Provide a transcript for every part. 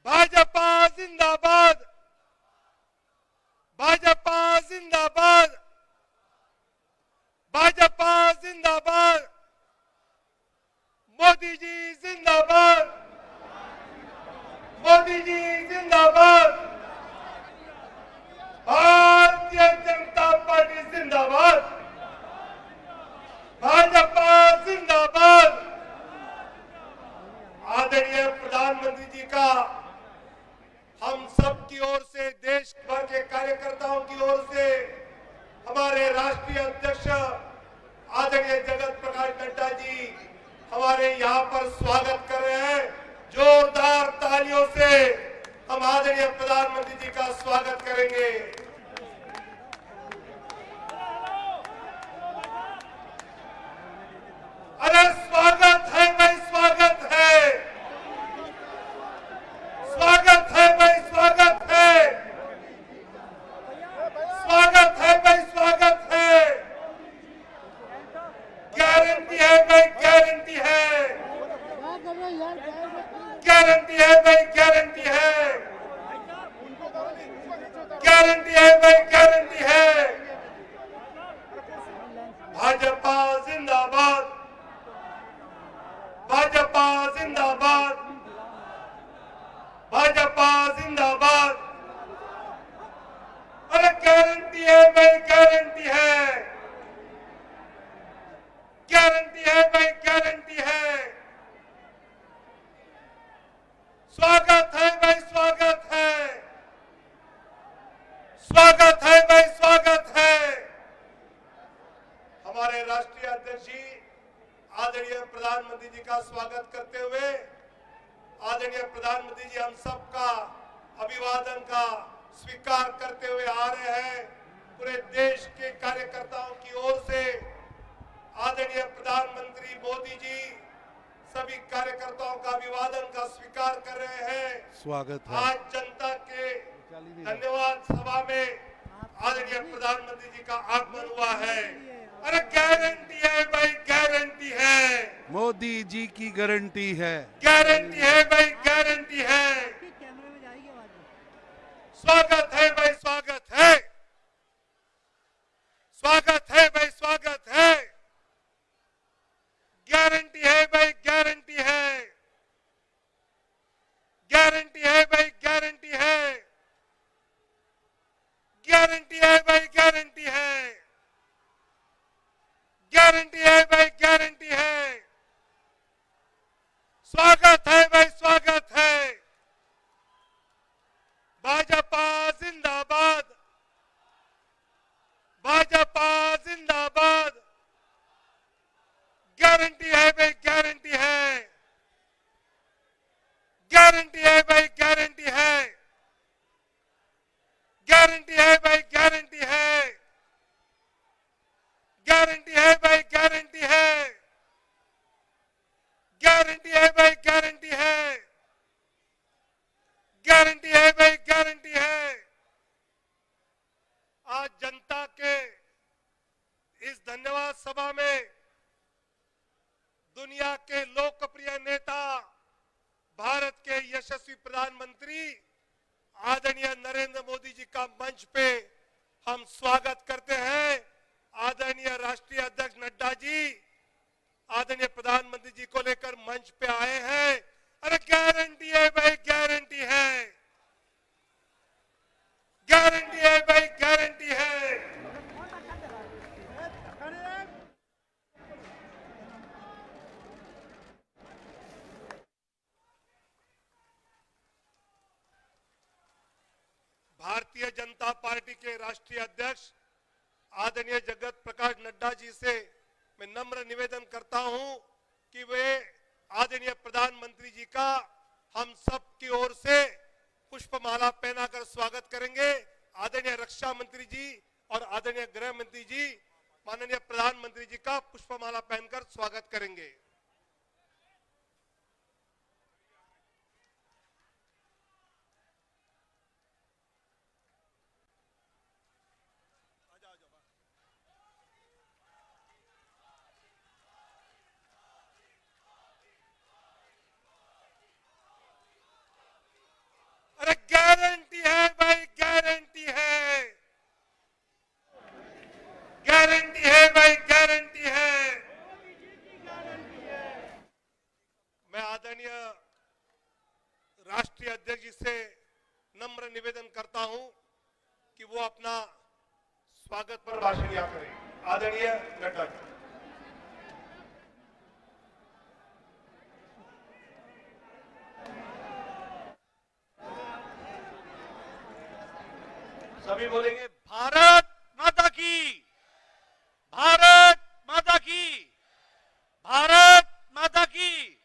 भाजपा जिंदाबाद, भाजपा जिंदाबाद, भाजपा जिंदाबाद, मोदी जी जिंदाबाद, मोदी जी जिंदाबाद, भारतीय जनता पार्टी जिंदाबाद, भाजपा जिंदाबाद। आदरणीय प्रधानमंत्री जी का हम सब की ओर से, देश भर के कार्यकर्ताओं की ओर से, हमारे राष्ट्रीय अध्यक्ष आदरणीय जगत प्रकाश नड्डा जी हमारे यहाँ पर स्वागत कर रहे हैं। जोरदार तालियों से हम आदरणीय प्रधानमंत्री जी का स्वागत करेंगे। अरे स्वागत है भाई, स्वागत है, स्वागत है भाई, स्वागत है, स्वागत है भाई, स्वागत है। गारंटी है भाई, गारंटी है, गारंटी है भाई, गारंटी है, गारंटी है भाई, गारंटी है। भाजपा जिंदाबाद, भाजपा जिंदाबाद, भाजपा जिंदाबाद। अरे गारंटी है भाई, गारंटी है, गारंटी है भाई, गारंटी है। स्वागत है भाई, स्वागत है, स्वागत है भाई, स्वागत है। हमारे राष्ट्रीय अध्यक्ष जी आदरणीय प्रधानमंत्री जी का स्वागत करते हुए, आदरणीय प्रधानमंत्री जी हम सबका अभिवादन का स्वीकार करते हुए आ रहे हैं। पूरे देश के कार्यकर्ताओं की ओर से आदरणीय प्रधानमंत्री मोदी जी सभी कार्यकर्ताओं का अभिवादन का स्वीकार कर रहे हैं। स्वागत है। आज जनता के धन्यवाद सभा में आदरणीय प्रधानमंत्री जी का आगमन हुआ है। अरे गारंटी है भाई, गारंटी है, मोदी जी की गारंटी है, गारंटी है भाई, गारंटी है। स्वागत है भाई, स्वागत है, स्वागत है भाई, स्वागत है। गारंटी है भाई, गारंटी है, गारंटी है भाई, गारंटी है, गारंटी है भाई, गारंटी है, गारंटी है भाई, गारंटी है। स्वागत है भाई, स्वागत है। भाजपा जिंदाबाद, भाजपा जिंदाबाद। गारंटी है भाई, गारंटी है, गारंटी है भाई, गारंटी है, गारंटी है भाई, गारंटी है, गारंटी है भाई, गारंटी है, गारंटी है भाई, गारंटी है, गारंटी है भाई, गारंटी है। आज जनता के इस धन्यवाद सभा में दुनिया के लोकप्रिय नेता, भारत के यशस्वी प्रधानमंत्री आदरणीय नरेंद्र मोदी जी का मंच पे हम स्वागत करते हैं। आदरणीय राष्ट्रीय अध्यक्ष नड्डा जी आदरणीय प्रधानमंत्री जी को लेकर मंच पे आए हैं। अरे गारंटी है भाई, गारंटी है, गारंटी है भाई, गारंटी है। भारतीय जनता पार्टी के राष्ट्रीय अध्यक्ष आदरणीय जगत प्रकाश नड्डा जी से मैं नम्र निवेदन करता हूं कि वे आदरणीय प्रधानमंत्री जी का हम सब की ओर से पुष्पमाला पहनाकर स्वागत करेंगे। आदरणीय रक्षा मंत्री जी और आदरणीय गृह मंत्री जी माननीय प्रधानमंत्री जी का पुष्पमाला पहनकर स्वागत करेंगे। राष्ट्रीय अध्यक्ष जी से नम्र निवेदन करता हूं कि वो अपना स्वागत पर भाषण या करें। आदरणीय नड्डा जी। सभी बोलेंगे भारत माता की, भारत माता की, भारत माता की।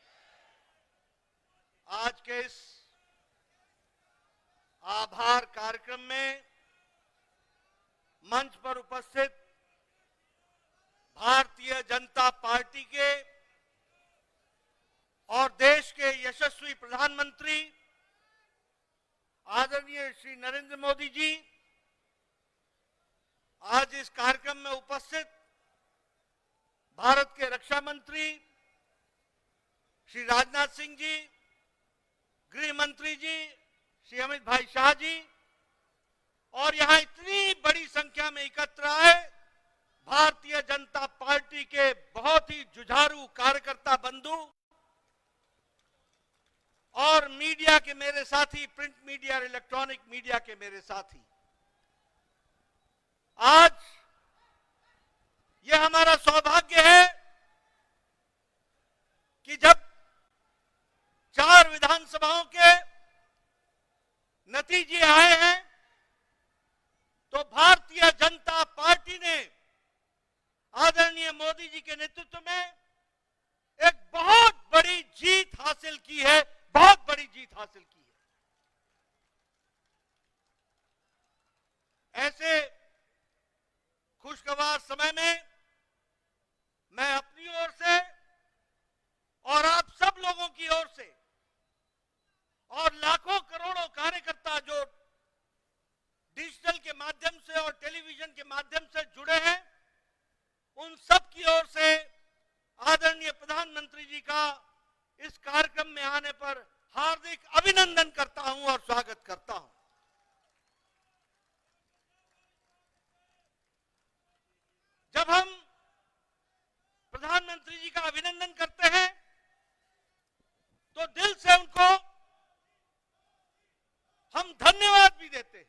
आज के इस आभार कार्यक्रम में मंच पर उपस्थित भारतीय जनता पार्टी के और देश के यशस्वी प्रधानमंत्री आदरणीय श्री नरेंद्र मोदी जी, आज इस कार्यक्रम में उपस्थित भारत के रक्षा मंत्री श्री राजनाथ सिंह जी, गृह मंत्री जी श्री अमित भाई शाह जी, और यहां इतनी बड़ी संख्या में एकत्र आए भारतीय जनता पार्टी के बहुत ही जुझारू कार्यकर्ता बंधु और मीडिया के मेरे साथी, प्रिंट मीडिया और इलेक्ट्रॉनिक मीडिया के मेरे साथी। आज यह हमारा सौभाग्य है कि जब 4 विधानसभाओं के नतीजे आए हैं तो भारतीय जनता पार्टी ने आदरणीय मोदी जी के नेतृत्व में एक बहुत बड़ी जीत हासिल की है, बहुत बड़ी जीत हासिल की है। ऐसे खुशगवार समय में मैं अपनी ओर से और आप सब लोगों की ओर से और लाखों करोड़ों कार्यकर्ता जो डिजिटल के माध्यम से और टेलीविजन के माध्यम से जुड़े हैं, उन सब की ओर से आदरणीय प्रधानमंत्री जी का इस कार्यक्रम में आने पर हार्दिक अभिनंदन करता हूं और स्वागत करता हूं। जब हम प्रधानमंत्री जी का अभिनंदन करते हैं तो दिल से उनको हम धन्यवाद भी देते हैं,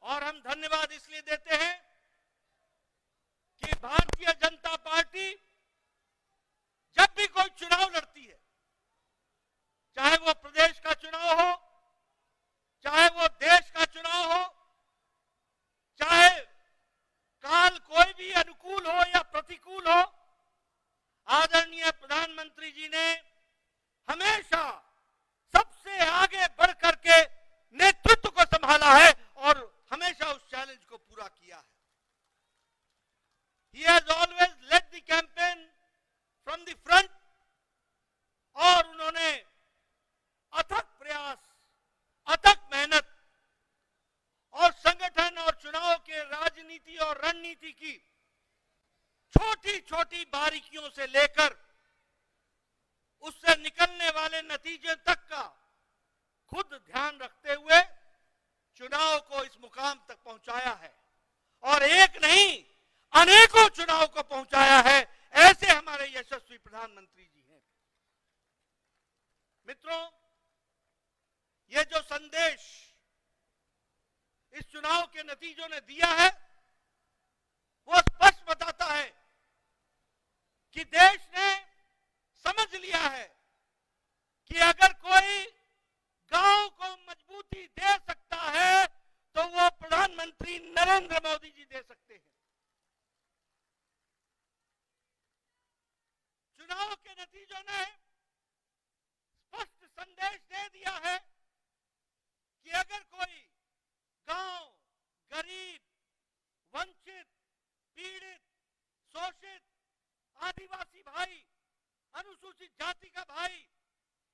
और हम धन्यवाद इसलिए देते हैं कि भारतीय जनता पार्टी जब भी कोई चुनाव लड़ती है, चाहे वो प्रदेश का चुनाव हो, चाहे वो देश का चुनाव हो, चाहे काल कोई भी अनुकूल हो या प्रतिकूल हो, आदरणीय प्रधानमंत्री जी ने हमेशा सबसे आगे बढ़ करके नेतृत्व को संभाला है और हमेशा उस चैलेंज को पूरा किया है। He has always led the campaign from the front, और उन्होंने अथक प्रयास, अथक मेहनत और संगठन और चुनाव के राजनीति और रणनीति की छोटी छोटी बारीकियों से लेकर उससे निकलने वाले नतीजे तक का खुद ध्यान रखते हुए चुनाव को इस मुकाम तक पहुंचाया है, और एक नहीं अनेकों चुनाव को पहुंचाया है। ऐसे हमारे यशस्वी प्रधानमंत्री जी हैं। मित्रों, ये जो संदेश इस चुनाव के नतीजों ने दिया है वो स्पष्ट बताता है कि देश ने समझ लिया है कि अगर कोई गांव को मजबूती दे सकता है तो वो प्रधानमंत्री नरेंद्र मोदी जी दे सकते हैं। चुनाव के नतीजों ने स्पष्ट संदेश दे दिया है कि अगर कोई गांव, गरीब, वंचित, पीड़ित, शोषित, आदिवासी भाई, अनुसूचित जाति का भाई,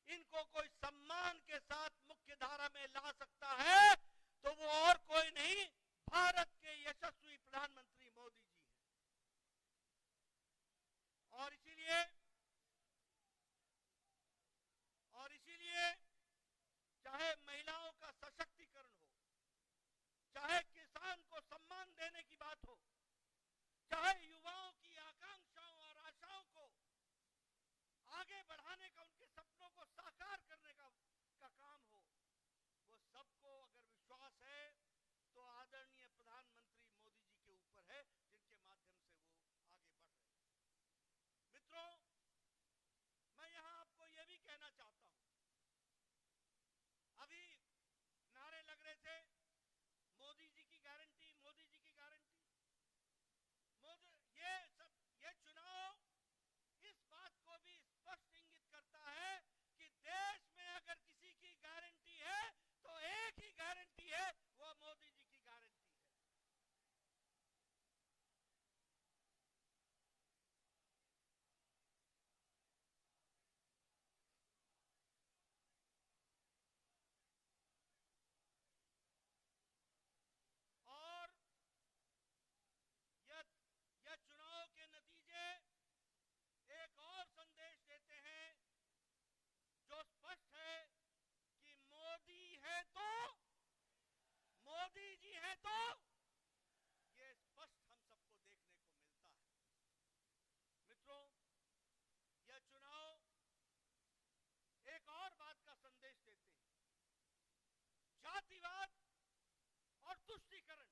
इनको कोई सम्मान के साथ मुख्य धारा में ला सकता है तो वो और कोई नहीं, भारत के यशस्वी प्रधानमंत्री मोदी जी हैं। और इसीलिए चाहे महिलाओं का सशक्तिकरण हो, चाहे किसान को सम्मान देने की बात हो, चाहे युवाओं की आकांक्षाओं और आशाओं को आगे बढ़ाने का, उनके सपनों को साकार करने का से मोदी जी की गारंटी, मोदी जी की गारंटी, ये चुनाव इस बात को भी स्पष्ट इंगित करता है कि देश में अगर किसी की गारंटी है तो एक ही गारंटी है, वो मोदी जी की गारंटी है। और यह चुनाव के नतीजे एक और संदेश देते हैं जो स्पष्ट है कि मोदी है तो, मोदी जी है तो, ये स्पष्ट हम सबको देखने को मिलता है। मित्रों, यह चुनाव एक और बात का संदेश देते हैं। जातिवाद और तुष्टीकरण,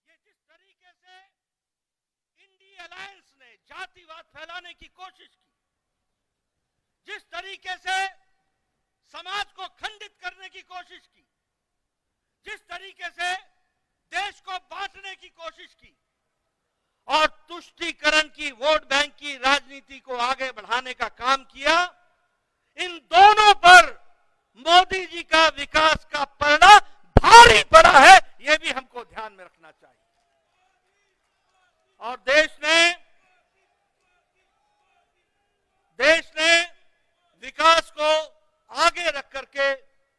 ये जिस तरीके से इंडिया अलायंस ने जातिवाद फैलाने की कोशिश की, जिस तरीके से समाज को खंडित करने की कोशिश की, जिस तरीके से देश को बांटने की कोशिश की और तुष्टीकरण की, वोट बैंक की राजनीति को आगे बढ़ाने का काम किया, इन दोनों पर मोदी जी का विकास का पलड़ा भारी पड़ा है, यह भी हमको ध्यान में रखना चाहिए। और देश ने विकास को आगे रख करके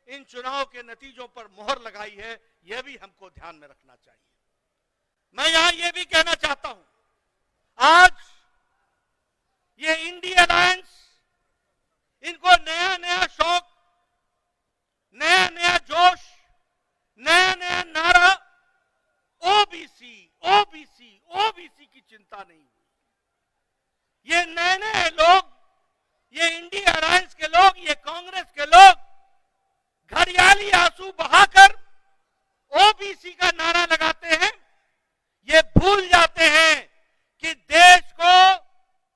इन चुनाव के नतीजों पर मोहर लगाई है, यह भी हमको ध्यान में रखना चाहिए। मैं यहां यह भी कहना चाहता हूं, आज ये इंडिया अलायंस, इनको नया नया शौक, नया नया जोश, नया नया नारा, ओबीसी ओबीसी ओबीसी की चिंता नहीं हुई। ये नए नए लोग, ये इंडिया अलायंस के लोग, ये कांग्रेस के लोग घड़ियाली आंसू बहाकर ओबीसी का नारा लगाते हैं। ये भूल जाते हैं कि देश को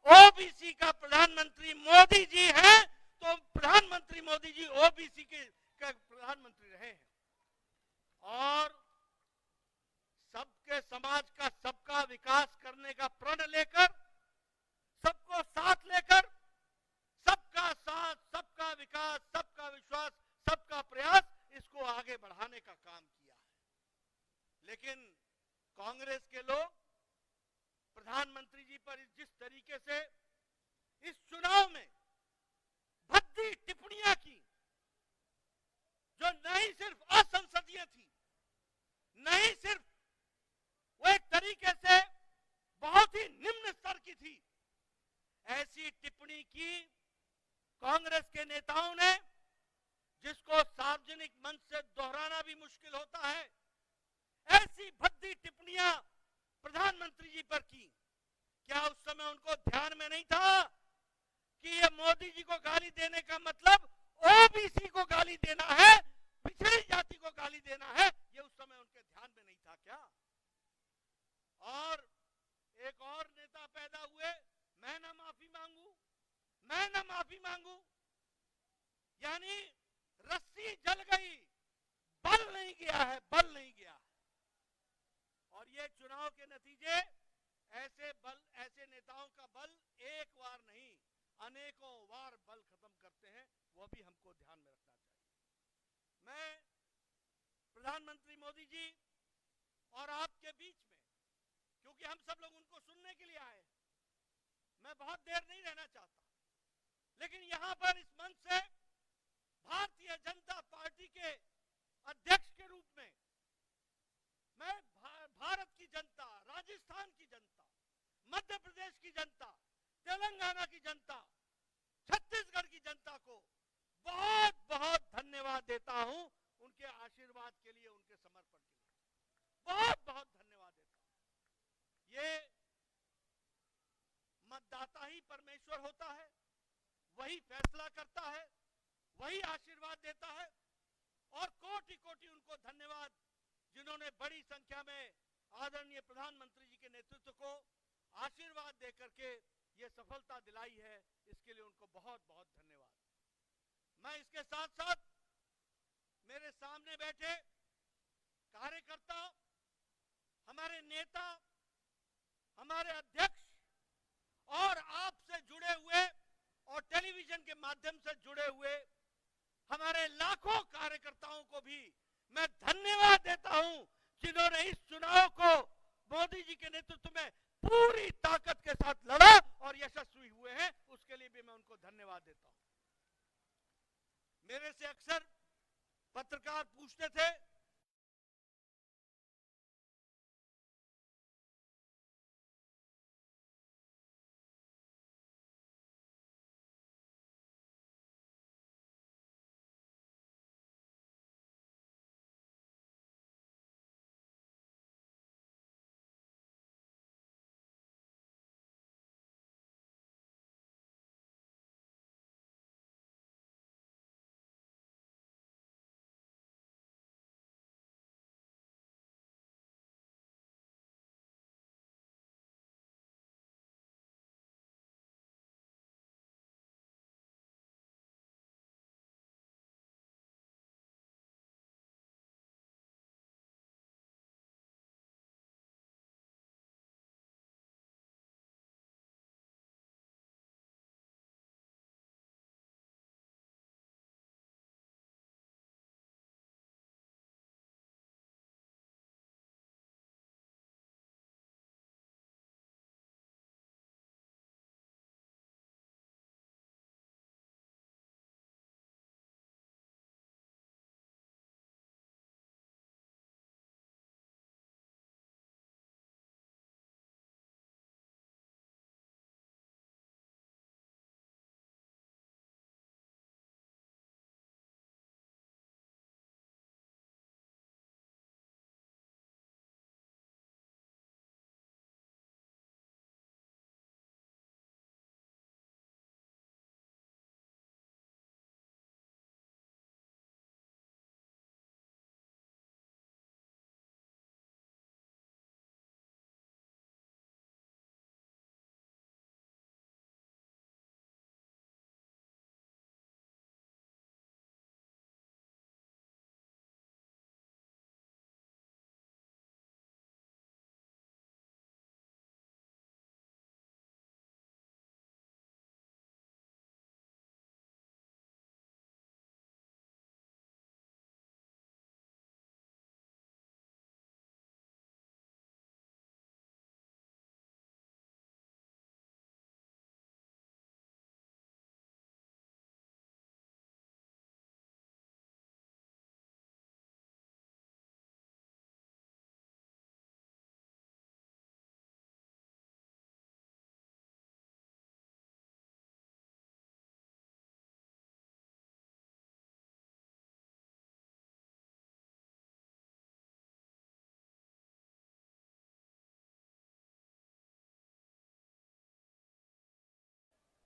ओबीसी का प्रधानमंत्री मोदी जी हैं, तो प्रधानमंत्री मोदी जी ओबीसी के प्रधानमंत्री रहे हैं। और सबके समाज का सबका विकास करने का प्रण लेकर, सबको साथ लेकर, सबका साथ, सबका विकास, सबका विश्वास, सबका प्रयास, इसको आगे बढ़ाने का काम किया है। लेकिन कांग्रेस के लोग प्रधानमंत्री जी पर जिस तरीके से इस चुनाव में भद्दी टिप्पणियां की, जो नहीं सिर्फ असंसदीय थी, नहीं सिर्फ वो एक तरीके से बहुत ही निम्न स्तर की थी, ऐसी टिप्पणी की कांग्रेस के नेताओं ने, जिसको सार्वजनिक मंच से दोहराना भी मुश्किल होता है, ऐसी भद्दी टिप्पणियां प्रधानमंत्री जी पर की। क्या उस समय उनको ध्यान में नहीं था कि ये मोदी जी को गाली देने का मतलब ओबीसी को गाली देना है, पिछड़ी जाति को गाली देना है? ये उस समय उनके ध्यान में नहीं था क्या? और एक और नेता पैदा हुए, मैं ना माफी मांगू, मैं ना माफी मांगू, यानी रस्सी जल गई, बल नहीं गया है, बल नहीं गया है। और ये चुनाव के नतीजे ऐसे नेताओं का बल एक बार नहीं, अनेकों बार बल खत्म करते हैं, वो भी हमको ध्यान में रखना चाहिए। मैं प्रधानमंत्री मोदी जी और आपके बीच में, क्योंकि हम सब लोग उनको सुनने के लिए आए, मैं बहुत देर नहीं रहना चाहता, लेकिन यहां पर इस मंच से भारतीय जनता पार्टी के अध्यक्ष के रूप में मैं भारत की जनता, राजस्थान की जनता, मध्य प्रदेश की जनता, तेलंगाना की जनता, छत्तीसगढ़ की जनता को बहुत बहुत धन्यवाद देता हूं, उनके आशीर्वाद के लिए, उनके समर्पण के लिए बहुत बहुत धन्यवाद देता हूं। ये मतदाता ही परमेश्वर होता है, वही फैसला करता है, वही आशीर्वाद देता है। और कोटि कोटि उनको धन्यवाद, जिन्होंने बड़ी संख्या में आदरणीय प्रधानमंत्री जी के नेतृत्व को आशीर्वाद देकर के ये सफलता दिलाई है, इसके लिए उनको बहुत बहुत धन्यवाद। मैं इसके साथ साथ मेरे साथ सामने बैठे कार्यकर्ता, हमारे नेता, हमारे अध्यक्ष और आपसे जुड़े हुए और टेलीविजन के माध्यम से जुड़े हुए हमारे लाखों कार्यकर्ताओं को भी मैं धन्यवाद देता हूं, जिन्होंने इस चुनाव को मोदी जी के नेतृत्व में पूरी ताकत के साथ लड़ा और यशस्वी हुए हैं। उसके लिए भी मैं उनको धन्यवाद देता हूं। मेरे से अक्सर पत्रकार पूछते थे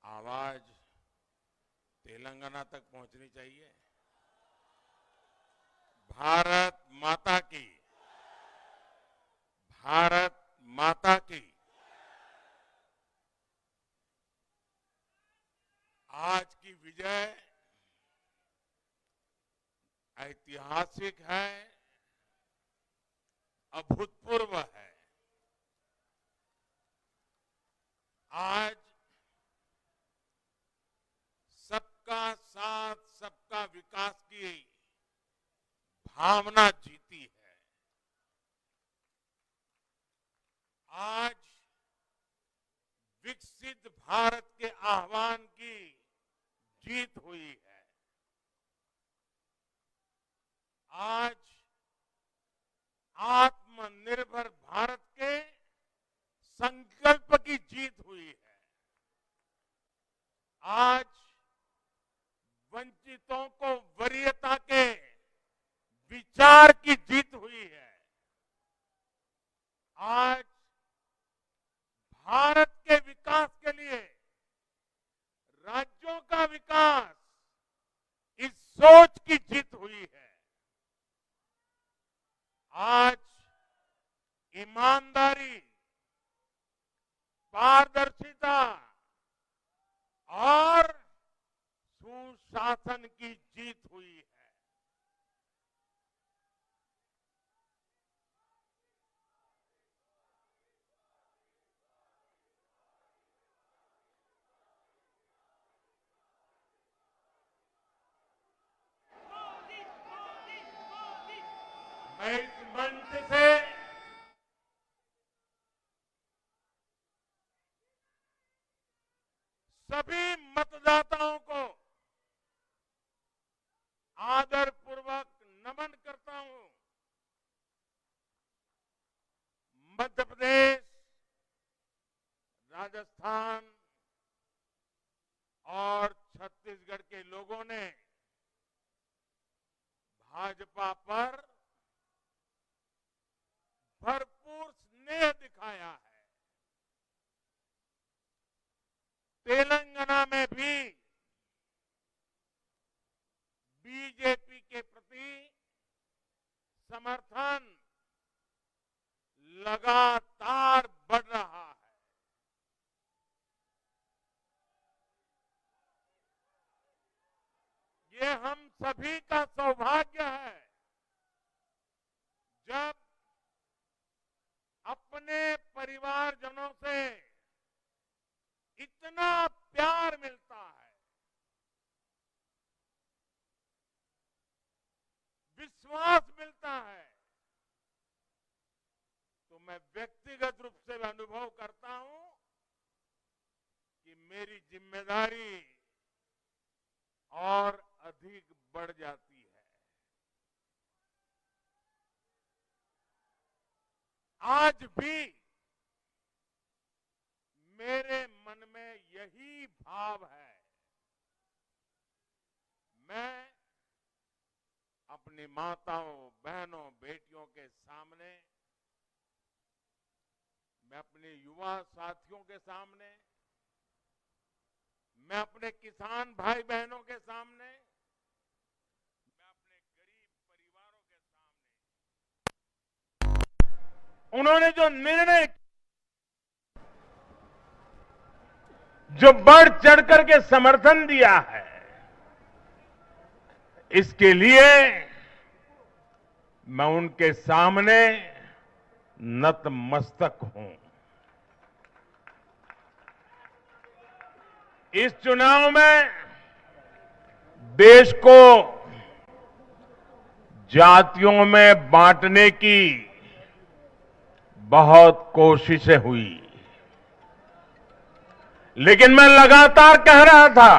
आवाज तेलंगाना तक पहुंचनी चाहिए। भारत माता की, भारत माता की। आज की विजय ऐतिहासिक है, अभूतपूर्व है। आज सबका साथ, सबका विकास की भावना जीती है। आज विकसित भारत के आह्वान की जीत हुई है। आज आत्मनिर्भर भारत के संकल्प की जीत हुई है। आज वंचितों को वरीयता के विचार की जीत हुई है। आज भारत के विकास के लिए राज्यों का विकास, इस सोच की जीत हुई है। सभी मतदाताओं को आदरपूर्वक नमन करता हूं। मध्य प्रदेश, राजस्थान और छत्तीसगढ़ के लोगों ने भाजपा पर भरपूर स्नेह दिखाया है। तेलंगाना में भी बीजेपी के प्रति समर्थन लगातार बढ़ रहा है। ये हम सभी का सौभाग्य है जब अपने परिवारजनों से इतना प्यार मिलता है, विश्वास मिलता है, तो मैं व्यक्तिगत रूप से अनुभव करता हूं कि मेरी जिम्मेदारी और अधिक बढ़ जाती है। आज भी मेरे मन में यही भाव है। मैं अपनी माताओं, बहनों, बेटियों के सामने, मैं अपने युवा साथियों के सामने, मैं अपने किसान भाई बहनों के सामने, मैं अपने गरीब परिवारों के सामने उन्होंने जो निर्णय, जो बढ़ चढ़ करके समर्थन दिया है, इसके लिए मैं उनके सामने नतमस्तक हूं। इस चुनाव में देश को जातियों में बांटने की बहुत कोशिशें हुई, लेकिन मैं लगातार कह रहा था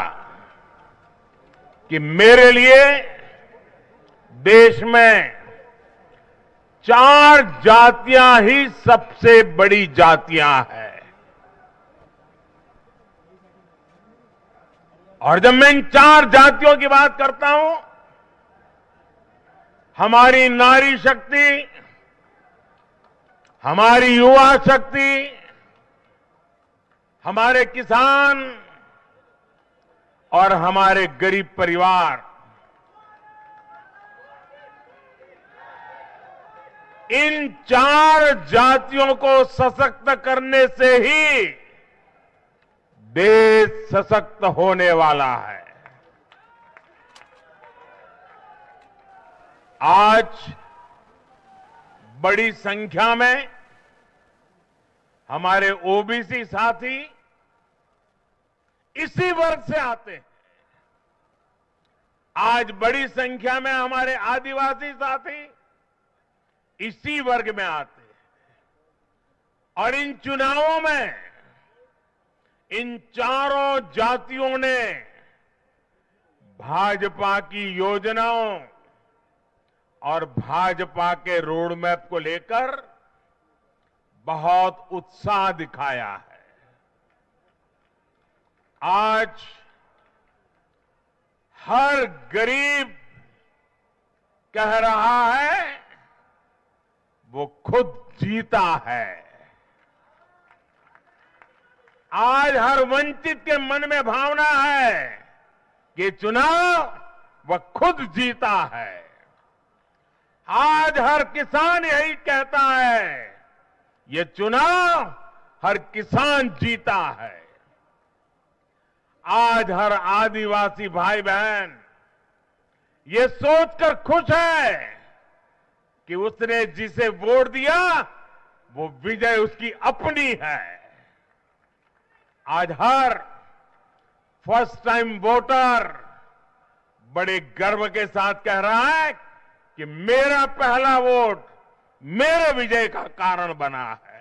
कि मेरे लिए देश में 4 जातियां ही सबसे बड़ी जातियां हैं। और जब मैं इन 4 जातियों की बात करता हूं, हमारी नारी शक्ति, हमारी युवा शक्ति, हमारे किसान और हमारे गरीब परिवार, इन 4 जातियों को सशक्त करने से ही देश सशक्त होने वाला है। आज बड़ी संख्या में हमारे ओबीसी साथी इसी वर्ग से आते हैं। आज बड़ी संख्या में हमारे आदिवासी साथी इसी वर्ग में आते हैं। और इन चुनावों में इन चारों जातियों ने भाजपा की योजनाओं और भाजपा के रोड मैप को लेकर बहुत उत्साह दिखाया है। आज हर गरीब कह रहा है वो खुद जीता है। आज हर वंचित के मन में भावना है कि चुनाव वह खुद जीता है। आज हर किसान यही कहता है, ये चुनाव हर किसान जीता है। आज हर आदिवासी भाई बहन ये सोचकर खुश है कि उसने जिसे वोट दिया वो विजय उसकी अपनी है। आज हर फर्स्ट टाइम वोटर बड़े गर्व के साथ कह रहा है कि मेरा पहला वोट मेरे विजय का कारण बना है।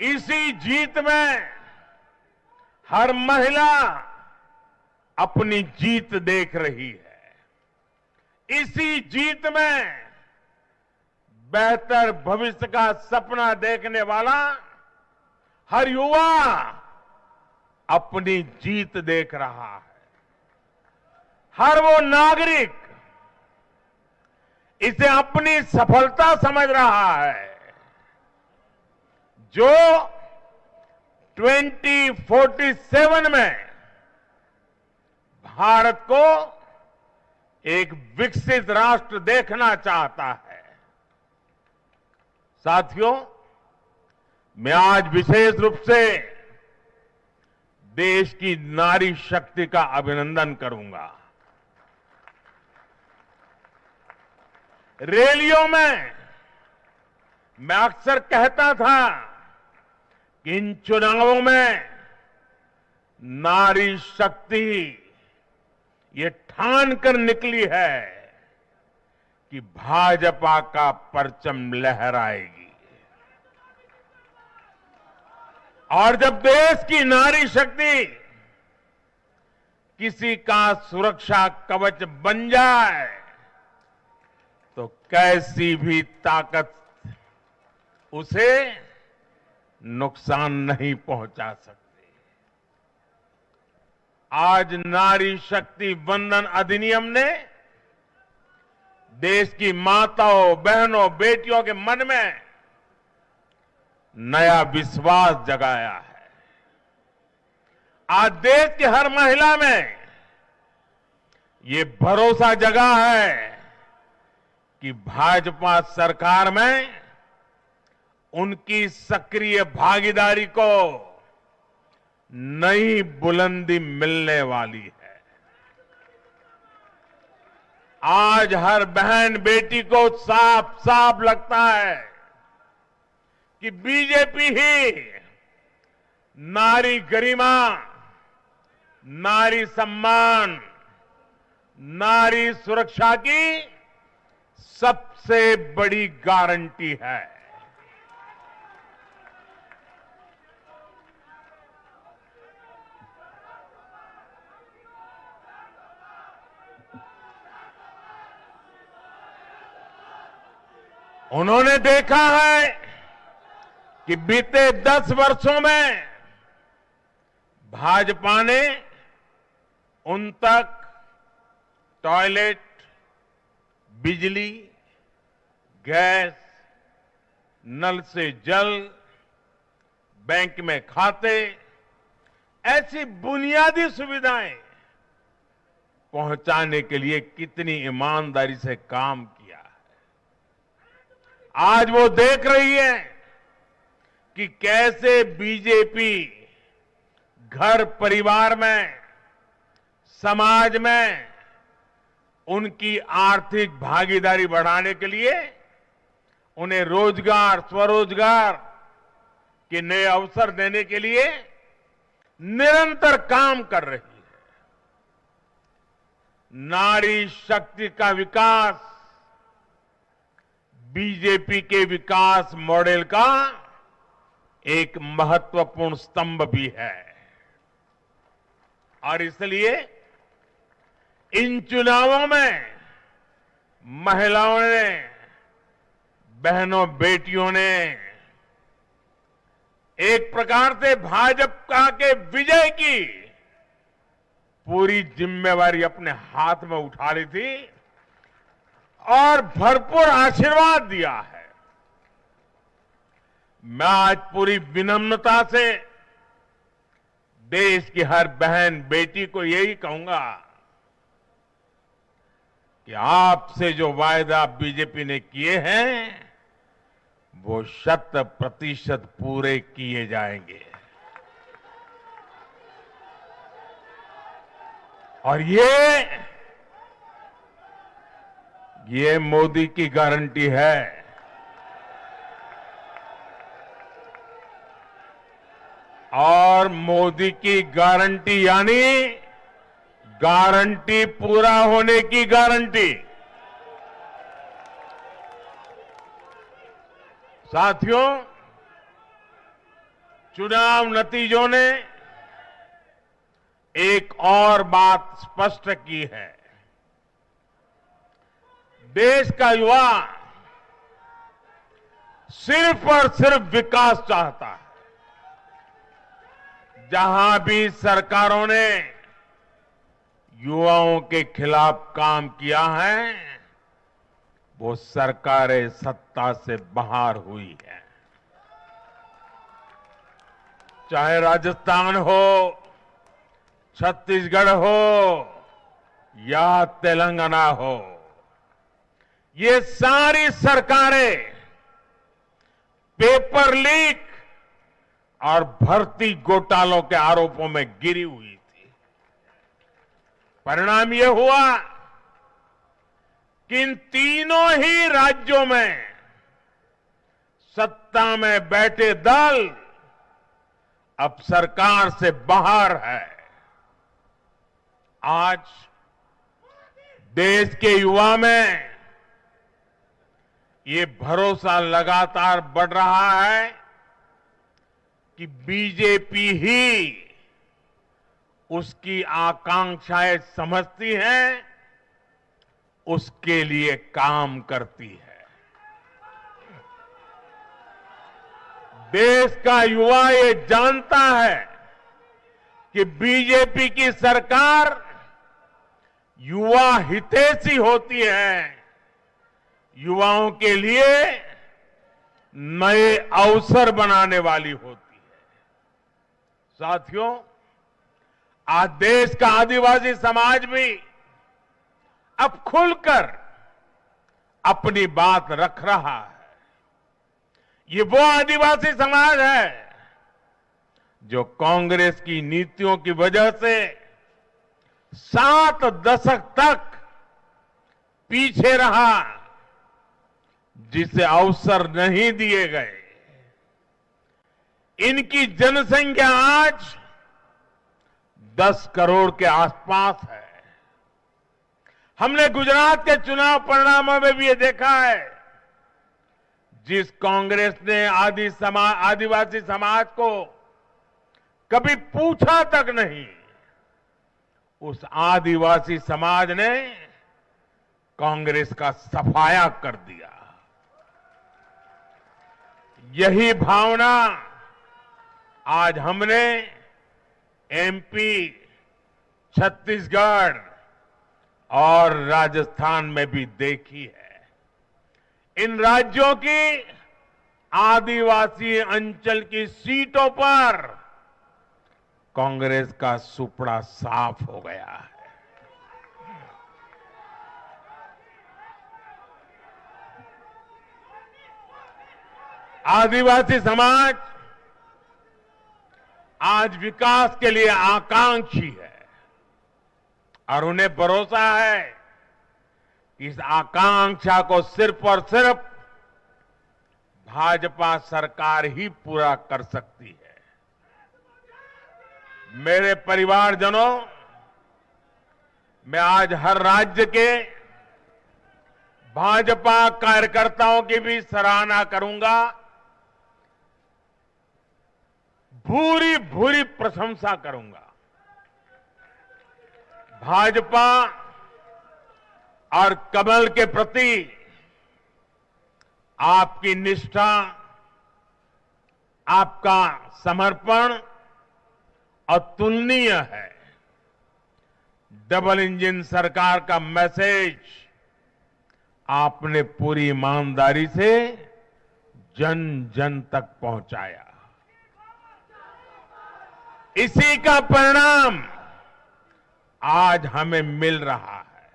इसी जीत में हर महिला अपनी जीत देख रही है। इसी जीत में बेहतर भविष्य का सपना देखने वाला हर युवा अपनी जीत देख रहा है। हर वो नागरिक इसे अपनी सफलता समझ रहा है जो 2047 में भारत को एक विकसित राष्ट्र देखना चाहता है। साथियों, मैं आज विशेष रूप से देश की नारी शक्ति का अभिनंदन करूंगा। रैलियों में मैं अक्सर कहता था कि इन चुनावों में नारी शक्ति ये ठान कर निकली है कि भाजपा का परचम लहराएगी। और जब देश की नारी शक्ति किसी का सुरक्षा कवच बन जाए तो कैसी भी ताकत उसे नुकसान नहीं पहुंचा सकती। आज नारी शक्ति वंदन अधिनियम ने देश की माताओं, बहनों, बेटियों के मन में नया विश्वास जगाया है। आज देश की हर महिला में ये भरोसा जगा है कि भाजपा सरकार में उनकी सक्रिय भागीदारी को नई बुलंदी मिलने वाली है। आज हर बहन बेटी को साफ साफ लगता है कि बीजेपी ही नारी गरिमा, नारी सम्मान, नारी सुरक्षा की सबसे बड़ी गारंटी है। उन्होंने देखा है कि बीते 10 वर्षों में भाजपा ने उन तक टॉयलेट, बिजली, गैस, नल से जल, बैंक में खाते, ऐसी बुनियादी सुविधाएं पहुंचाने के लिए कितनी ईमानदारी से काम किया है। आज वो देख रही है कि कैसे बीजेपी घर परिवार में, समाज में उनकी आर्थिक भागीदारी बढ़ाने के लिए उन्हें रोजगार, स्वरोजगार के नए अवसर देने के लिए निरंतर काम कर रही है। नारी शक्ति का विकास बीजेपी के विकास मॉडल का एक महत्वपूर्ण स्तंभ भी है। और इसलिए इन चुनावों में महिलाओं ने, बहनों, बेटियों ने एक प्रकार से भाजपा के विजय की पूरी जिम्मेवारी अपने हाथ में उठा ली थी और भरपूर आशीर्वाद दिया है। मैं आज पूरी विनम्रता से देश की हर बहन बेटी को यही कहूंगा कि आपसे जो वायदा बीजेपी ने किए हैं वो 100% पूरे किए जाएंगे। और ये मोदी की गारंटी है। और मोदी की गारंटी यानी गारंटी पूरा होने की गारंटी। साथियों, चुनाव नतीजों ने एक और बात स्पष्ट की है। देश का युवा सिर्फ और सिर्फ विकास चाहता है। जहां भी सरकारों ने युवाओं के खिलाफ काम किया है, वो सरकारें सत्ता से बाहर हुई है। चाहे राजस्थान हो, छत्तीसगढ़ हो या तेलंगाना हो, ये सारी सरकारें पेपर लीक और भर्ती घोटालों के आरोपों में गिरी हुई थी। परिणाम यह हुआ कि इन तीनों ही राज्यों में सत्ता में बैठे दल अब सरकार से बाहर है। आज देश के युवा में ये भरोसा लगातार बढ़ रहा है कि बीजेपी ही उसकी आकांक्षाएं समझती है, उसके लिए काम करती है। देश का युवा ये जानता है कि बीजेपी की सरकार युवा हितैषी होती है, युवाओं के लिए नए अवसर बनाने वाली होती है। साथियों, आज देश का आदिवासी समाज भी अब खुलकर अपनी बात रख रहा है। ये वो आदिवासी समाज है जो कांग्रेस की नीतियों की वजह से 7 दशक तक पीछे रहा, जिसे अवसर नहीं दिए गए। इनकी जनसंख्या आज 10 करोड़ के आसपास है। हमने गुजरात के चुनाव परिणामों में भी ये देखा है, जिस कांग्रेस ने आदिवासी समाज को कभी पूछा तक नहीं, उस आदिवासी समाज ने कांग्रेस का सफाया कर दिया। यही भावना आज हमने एमपी, छत्तीसगढ़ और राजस्थान में भी देखी है। इन राज्यों की आदिवासी अंचल की सीटों पर कांग्रेस का सुपड़ा साफ हो गया है। आदिवासी समाज आज विकास के लिए आकांक्षी है और उन्हें भरोसा है कि इस आकांक्षा को सिर्फ और सिर्फ भाजपा सरकार ही पूरा कर सकती है। मेरे परिवारजनों, मैं आज हर राज्य के भाजपा कार्यकर्ताओं की भी सराहना करूंगा, भूरी भूरी प्रशंसा करूंगा। भाजपा और कमल के प्रति आपकी निष्ठा, आपका समर्पण अतुलनीय है। डबल इंजन सरकार का मैसेज आपने पूरी ईमानदारी से जन जन तक पहुंचाया। इसी का परिणाम आज हमें मिल रहा है।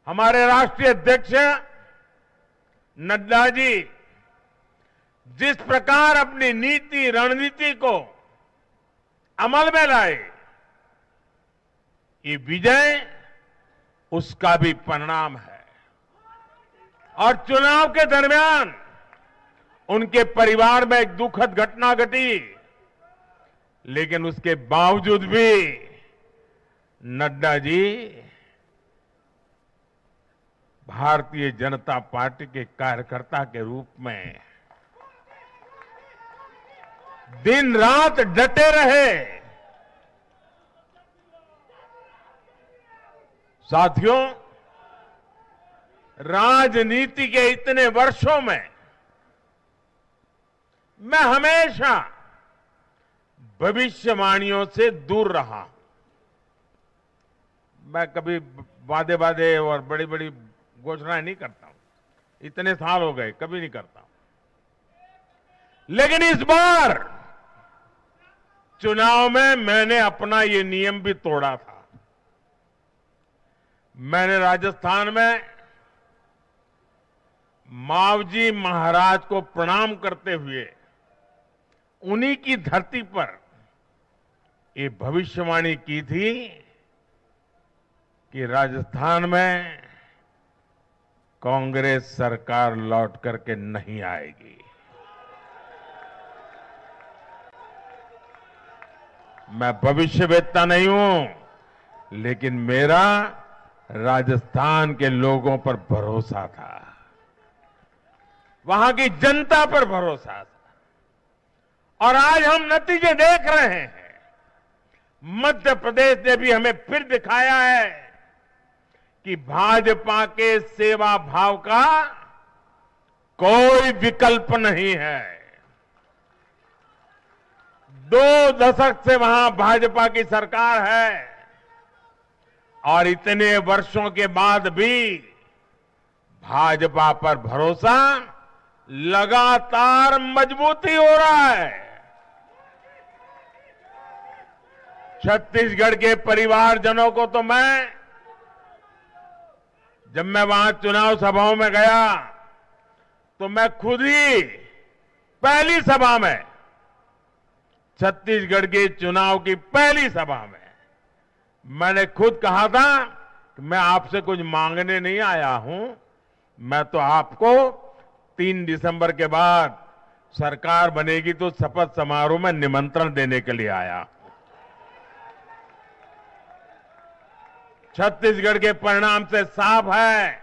हमारे राष्ट्रीय अध्यक्ष नड्डा जी जिस प्रकार अपनी नीति रणनीति को अमल में लाए, ये विजय उसका भी परिणाम है। और चुनाव के दरमियान उनके परिवार में एक दुखद घटना घटी, लेकिन उसके बावजूद भी नड्डा जी भारतीय जनता पार्टी के कार्यकर्ता के रूप में दिन रात डटे रहे साथियों, राजनीति के इतने वर्षों में मैं हमेशा भविष्यवाणियों से दूर रहा। मैं कभी वादे वादे और बड़ी बड़ी घोषणाएं नहीं करता हूं। इतने साल हो गए, कभी नहीं करता हूं। लेकिन इस बार चुनाव में मैंने अपना ये नियम भी तोड़ा था। मैंने राजस्थान में मावजी महाराज को प्रणाम करते हुए उन्हीं की धरती पर ये भविष्यवाणी की थी कि राजस्थान में कांग्रेस सरकार लौट करके नहीं आएगी। मैं भविष्यवेत्ता नहीं हूं, लेकिन मेरा राजस्थान के लोगों पर भरोसा था, वहां की जनता पर भरोसा था। और आज हम नतीजे देख रहे हैं। मध्य प्रदेश ने भी हमें फिर दिखाया है कि भाजपा के सेवा भाव का कोई विकल्प नहीं है। 2 दशक से वहां भाजपा की सरकार है और इतने वर्षों के बाद भी भाजपा पर भरोसा लगातार मजबूती हो रहा है। छत्तीसगढ़ के परिवारजनों को तो जब मैं वहां चुनाव सभाओं में गया तो मैं खुद ही पहली सभा में, छत्तीसगढ़ के चुनाव की पहली सभा में मैंने खुद कहा था कि मैं आपसे कुछ मांगने नहीं आया हूं, मैं तो आपको 3 दिसंबर के बाद सरकार बनेगी तो शपथ समारोह में निमंत्रण देने के लिए आया। छत्तीसगढ़ के परिणाम से साफ है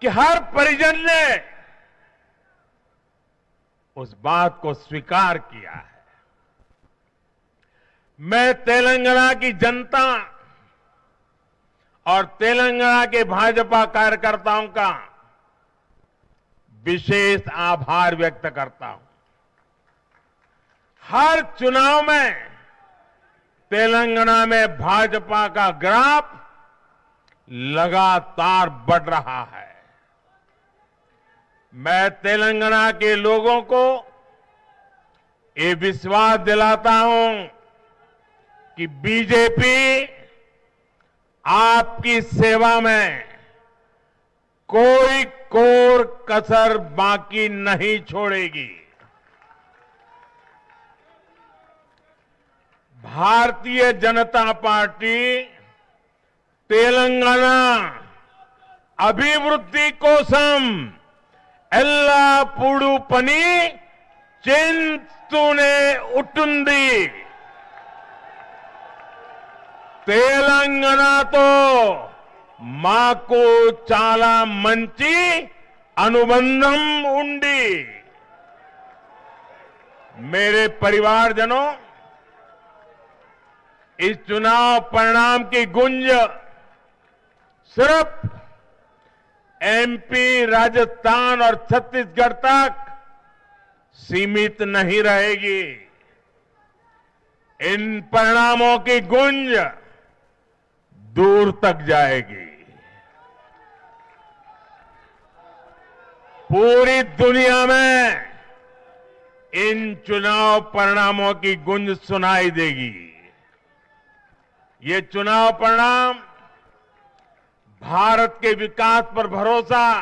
कि हर परिजन ने उस बात को स्वीकार किया है। मैं तेलंगाना की जनता और तेलंगाना के भाजपा कार्यकर्ताओं का विशेष आभार व्यक्त करता हूं। हर चुनाव में तेलंगाना में भाजपा का ग्राफ लगातार बढ़ रहा है। मैं तेलंगाना के लोगों को ये विश्वास दिलाता हूं कि बीजेपी आपकी सेवा में कोई कोर कसर बाकी नहीं छोड़ेगी। भारतीय जनता पार्टी तेलंगाना अभिवृद्धि कोसम एल्लापूडू पनी चिंतूने उटुंदी। तेलंगाना तो माको चाला मंची अनुबंधम उंडी। मेरे परिवारजनों, इस चुनाव परिणाम की गुंज सिर्फ एमपी, राजस्थान और छत्तीसगढ़ तक सीमित नहीं रहेगी। इन परिणामों की गुंज दूर तक जाएगी। पूरी दुनिया में इन चुनाव परिणामों की गुंज सुनाई देगी। ये चुनाव परिणाम भारत के विकास पर भरोसा,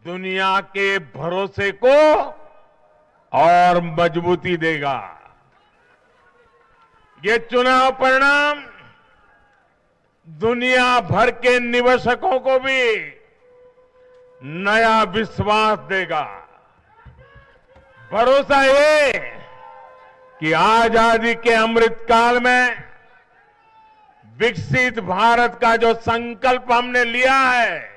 दुनिया के भरोसे को और मजबूती देगा। ये चुनाव परिणाम दुनिया भर के निवेशकों को भी नया विश्वास देगा। भरोसा ये कि आजादी के अमृत काल में विकसित भारत का जो संकल्प हमने लिया है,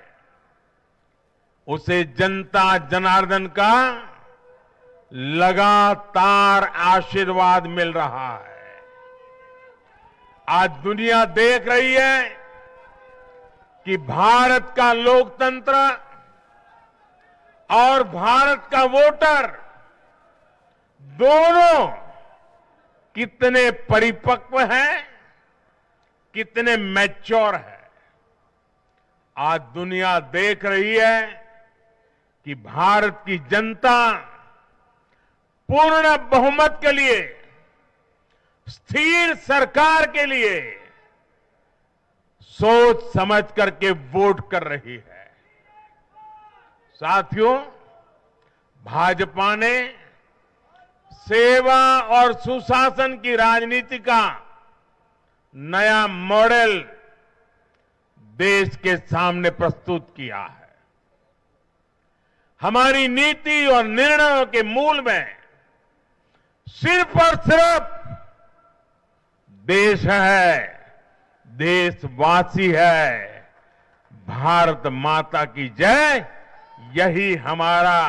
उसे जनता जनार्दन का लगातार आशीर्वाद मिल रहा है। आज दुनिया देख रही है कि भारत का लोकतंत्र और भारत का वोटर दोनों कितने परिपक्व हैं, कितने मैच्योर हैं। आज दुनिया देख रही है कि भारत की जनता पूर्ण बहुमत के लिए, स्थिर सरकार के लिए सोच समझ करके वोट कर रही है। साथियों, भाजपा ने सेवा और सुशासन की राजनीति का नया मॉडल देश के सामने प्रस्तुत किया है। हमारी नीति और निर्णयों के मूल में सिर्फ और सिर्फ देश है, देशवासी है, भारत माता की जय, यही हमारा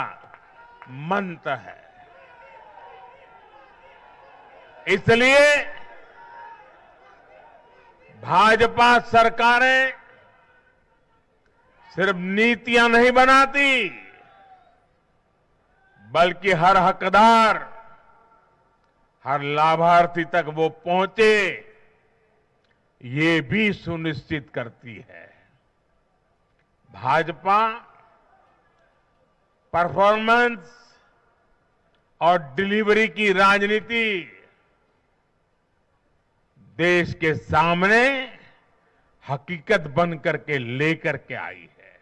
मंत्र है। इसलिए भाजपा सरकारें सिर्फ नीतियां नहीं बनाती, बल्कि हर हकदार, हर लाभार्थी तक वो पहुंचे, ये भी सुनिश्चित करती है। भाजपा परफॉर्मेंस और डिलीवरी की राजनीति देश के सामने हकीकत बन करके लेकर के आई है।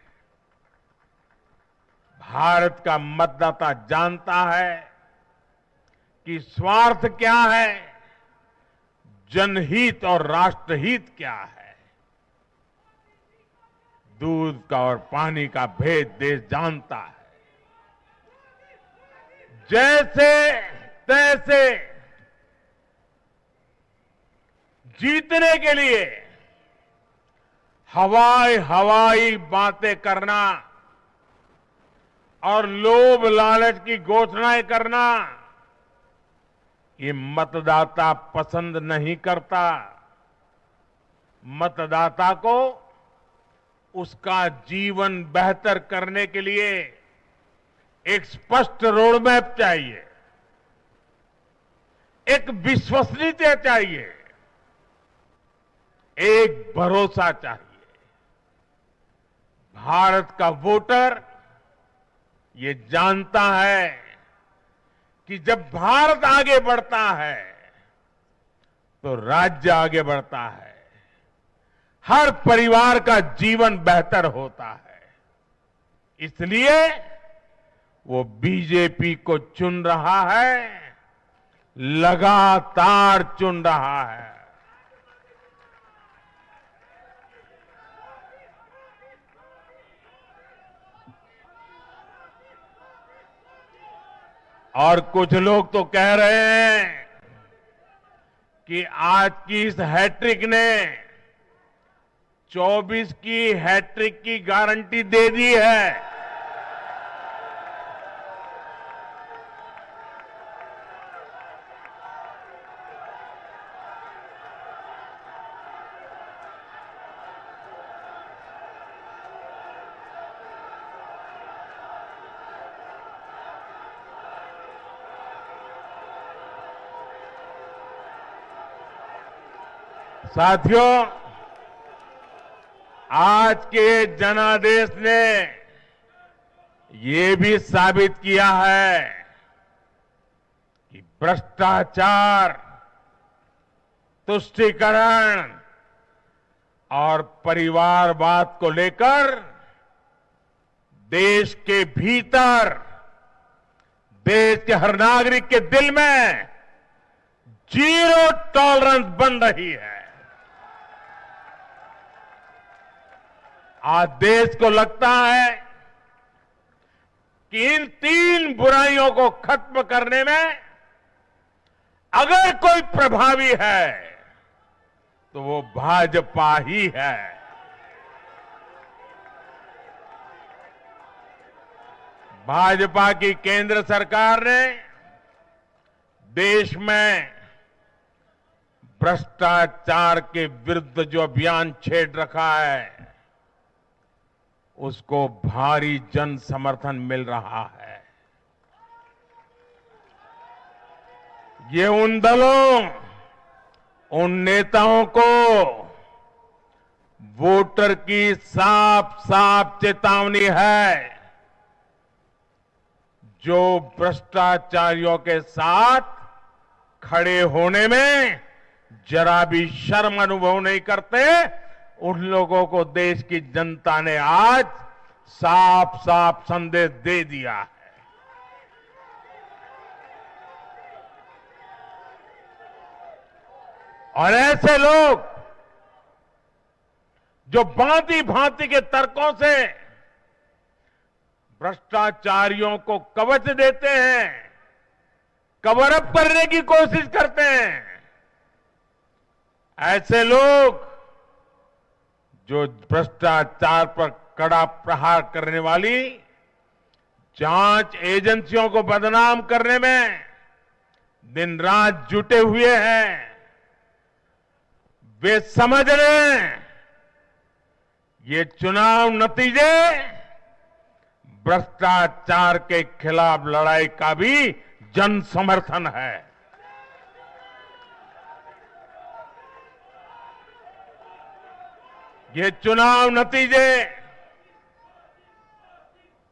भारत का मतदाता जानता है कि स्वार्थ क्या है, जनहित और राष्ट्रहित क्या है। दूध का और पानी का भेद देश जानता है। जैसे तैसे जीतने के लिए हवाई बातें करना और लोभ लालच की घोषणाएं करना, ये मतदाता पसंद नहीं करता। मतदाता को उसका जीवन बेहतर करने के लिए एक स्पष्ट रोडमैप चाहिए, एक विश्वसनीयता चाहिए, एक भरोसा चाहिए। भारत का वोटर ये जानता है कि जब भारत आगे बढ़ता है तो राज्य आगे बढ़ता है, हर परिवार का जीवन बेहतर होता है। इसलिए वो बीजेपी को चुन रहा है, लगातार चुन रहा है। और कुछ लोग तो कह रहे हैं कि आज की इस हैट्रिक ने 24 की हैट्रिक की गारंटी दे दी है। साथियों, आज के जनादेश ने ये भी साबित किया है कि भ्रष्टाचार, तुष्टीकरण और परिवारवाद को लेकर देश के भीतर, देश के हर नागरिक के दिल में जीरो टॉलरेंस बन रही है। आज देश को लगता है कि इन 3 बुराइयों को खत्म करने में अगर कोई प्रभावी है तो वो भाजपा ही है। भाजपा की केंद्र सरकार ने देश में भ्रष्टाचार के विरुद्ध जो अभियान छेड़ रखा है उसको भारी जन समर्थन मिल रहा है। ये उन दलों, उन नेताओं को वोटर की साफ साफ चेतावनी है जो भ्रष्टाचारियों के साथ खड़े होने में जरा भी शर्म अनुभव नहीं करते। उन लोगों को देश की जनता ने आज साफ साफ संदेश दे दिया है। और ऐसे लोग जो भांति भांति के तर्कों से भ्रष्टाचारियों को कवच देते हैं, कवर अप करने की कोशिश करते हैं, ऐसे लोग जो भ्रष्टाचार पर कड़ा प्रहार करने वाली जांच एजेंसियों को बदनाम करने में दिन रात जुटे हुए हैं, वे समझ लें ये चुनाव नतीजे भ्रष्टाचार के खिलाफ लड़ाई का भी जन समर्थन है। ये चुनाव नतीजे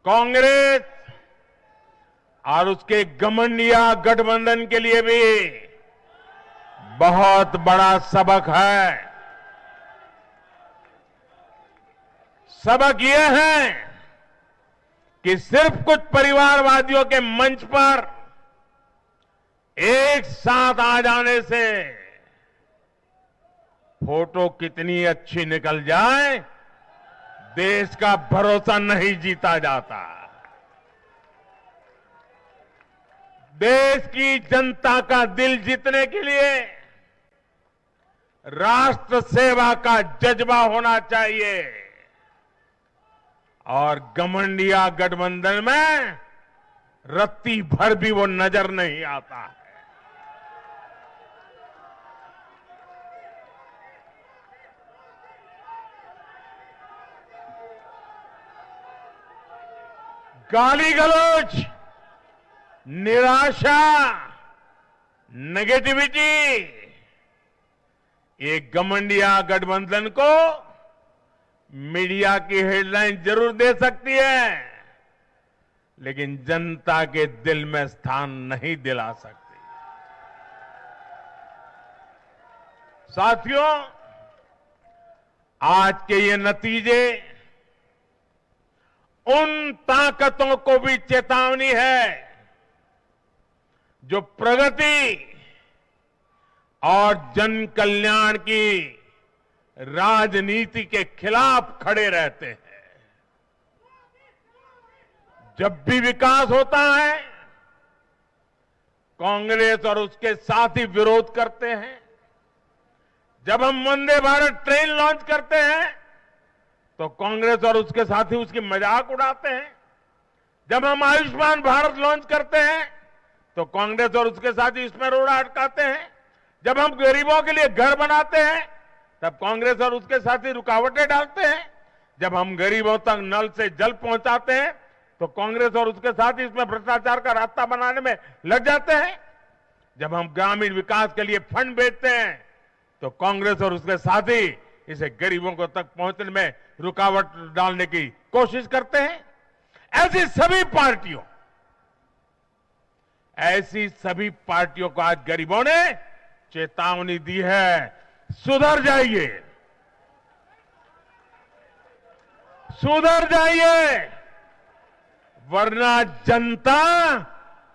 कांग्रेस और उसके घमंडिया गठबंधन के लिए भी बहुत बड़ा सबक है। सबक यह है कि सिर्फ कुछ परिवारवादियों के मंच पर एक साथ आ जाने से फोटो कितनी अच्छी निकल जाए, देश का भरोसा नहीं जीता जाता। देश की जनता का दिल जीतने के लिए राष्ट्र सेवा का जज्बा होना चाहिए और घमंडिया गठबंधन में रत्ती भर भी वो नजर नहीं आता है। गाली गलौज, निराशा, नेगेटिविटी, ये घमंडिया गठबंधन को मीडिया की हेडलाइन जरूर दे सकती है, लेकिन जनता के दिल में स्थान नहीं दिला सकती। साथियों, आज के ये नतीजे उन ताकतों को भी चेतावनी है जो प्रगति और जन कल्याण की राजनीति के खिलाफ खड़े रहते हैं। जब भी विकास होता है, कांग्रेस और उसके साथी विरोध करते हैं। जब हम वंदे भारत ट्रेन लॉन्च करते हैं तो कांग्रेस और उसके साथी उसकी मजाक उड़ाते हैं। जब हम आयुष्मान भारत लॉन्च करते हैं तो कांग्रेस और उसके साथी इसमें रोड़ा अटकाते हैं। जब हम गरीबों के लिए घर बनाते हैं तब कांग्रेस और उसके साथी रुकावटें डालते हैं। जब हम गरीबों तक नल से जल पहुंचाते हैं तो कांग्रेस और उसके साथी इसमें भ्रष्टाचार का रास्ता बनाने में लग जाते हैं। जब हम ग्रामीण विकास के लिए फंड भेजते हैं तो कांग्रेस और उसके साथी इसे गरीबों को तक पहुंचने में रुकावट डालने की कोशिश करते हैं। ऐसी सभी पार्टियों को आज गरीबों ने चेतावनी दी है, सुधर जाइए, सुधर जाइए, वरना जनता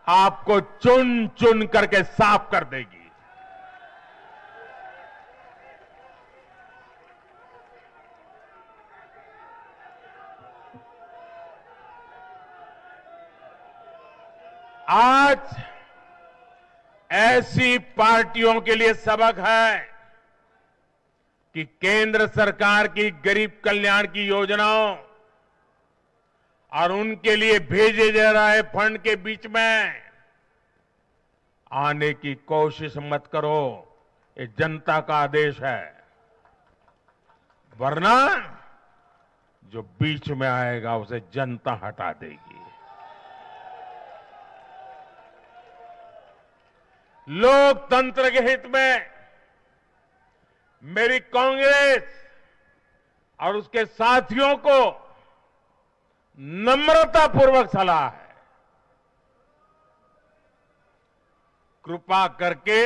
आपको चुन चुन करके साफ कर देगी। आज ऐसी पार्टियों के लिए सबक है कि केंद्र सरकार की गरीब कल्याण की योजनाओं और उनके लिए भेजे जा रहे फंड के बीच में आने की कोशिश मत करो। ये जनता का आदेश है, वरना जो बीच में आएगा उसे जनता हटा देगी। लोकतंत्र के हित में मेरी कांग्रेस और उसके साथियों को नम्रतापूर्वक सलाह है, कृपा करके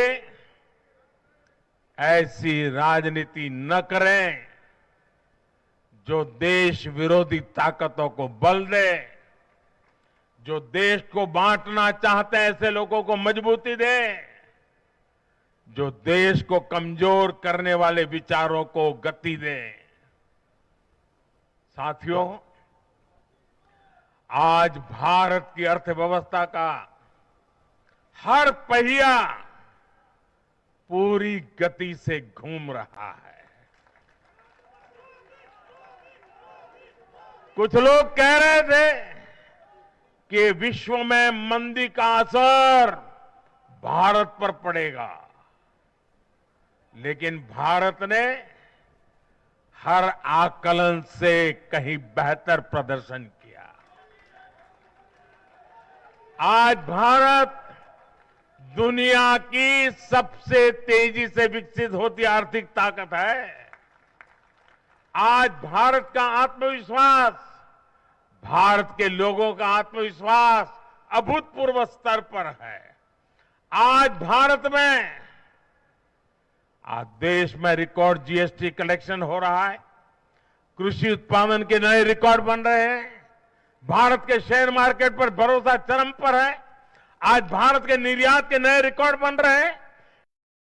ऐसी राजनीति न करें जो देश विरोधी ताकतों को बल दे, जो देश को बांटना चाहते हैं ऐसे लोगों को मजबूती दे, जो देश को कमजोर करने वाले विचारों को गति दे। साथियों, आज भारत की अर्थव्यवस्था का हर पहिया पूरी गति से घूम रहा है। कुछ लोग कह रहे थे कि विश्व में मंदी का असर भारत पर पड़ेगा, लेकिन भारत ने हर आकलन से कहीं बेहतर प्रदर्शन किया। आज भारत दुनिया की सबसे तेजी से विकसित होती आर्थिक ताकत है। आज भारत का आत्मविश्वास, भारत के लोगों का आत्मविश्वास अभूतपूर्व स्तर पर है। आज भारत में, आज देश में रिकॉर्ड जीएसटी कलेक्शन हो रहा है, कृषि उत्पादन के नए रिकॉर्ड बन रहे हैं, भारत के शेयर मार्केट पर भरोसा चरम पर है। आज भारत के निर्यात के नए रिकॉर्ड बन रहे हैं,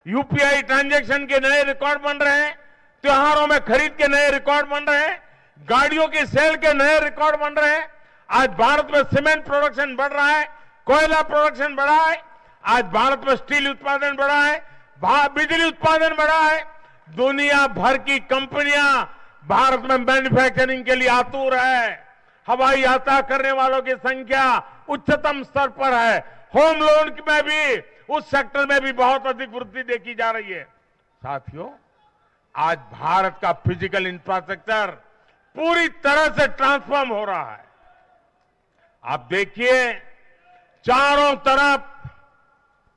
यूपीआई ट्रांजैक्शन के नए रिकॉर्ड बन रहे हैं, त्योहारों में खरीद के नए रिकॉर्ड बन रहे हैं, गाड़ियों की सेल के नए रिकॉर्ड बन रहे हैं। आज भारत में सीमेंट प्रोडक्शन बढ़ रहा है, कोयला प्रोडक्शन बढ़ा है, आज भारत में स्टील उत्पादन बढ़ा है, बिजली उत्पादन बढ़ा है। दुनिया भर की कंपनियां भारत में मैन्युफैक्चरिंग के लिए आतुर है। हवाई यात्रा करने वालों की संख्या उच्चतम स्तर पर है। होम लोन में भी, उस सेक्टर में भी बहुत अधिक वृद्धि देखी जा रही है। साथियों, आज भारत का फिजिकल इंफ्रास्ट्रक्चर पूरी तरह से ट्रांसफॉर्म हो रहा है। आप देखिए, चारों तरफ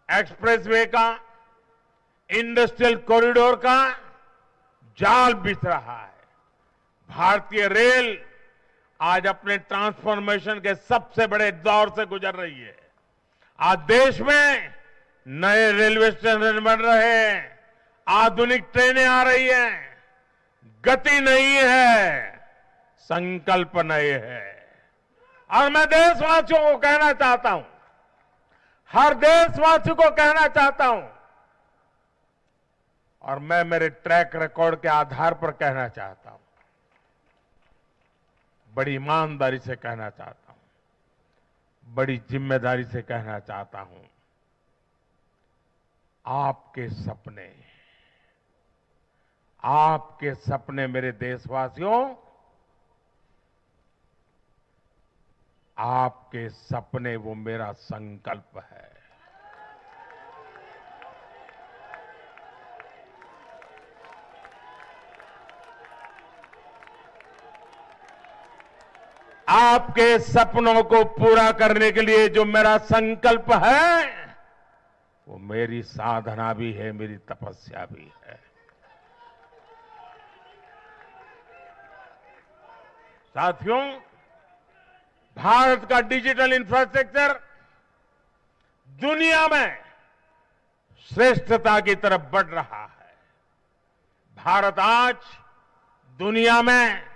एक्सप्रेसवे का, इंडस्ट्रियल कॉरिडोर का जाल बिछ रहा है। भारतीय रेल आज अपने ट्रांसफॉर्मेशन के सबसे बड़े दौर से गुजर रही है। आज देश में नए रेलवे स्टेशन बन रहे हैं, आधुनिक ट्रेनें आ रही हैं। गति नहीं है, संकल्प नए है। और मैं देशवासियों को कहना चाहता हूं, हर देशवासी को कहना चाहता हूं, और मैं मेरे ट्रैक रिकॉर्ड के आधार पर कहना चाहता हूं, बड़ी ईमानदारी से कहना चाहता हूं, बड़ी जिम्मेदारी से कहना चाहता हूं, आपके सपने मेरे देशवासियों, आपके सपने वो मेरा संकल्प है। आपके सपनों को पूरा करने के लिए जो मेरा संकल्प है, वो मेरी साधना भी है, मेरी तपस्या भी है। साथियों, भारत का डिजिटल इंफ्रास्ट्रक्चर दुनिया में श्रेष्ठता की तरफ बढ़ रहा है। भारत आज दुनिया में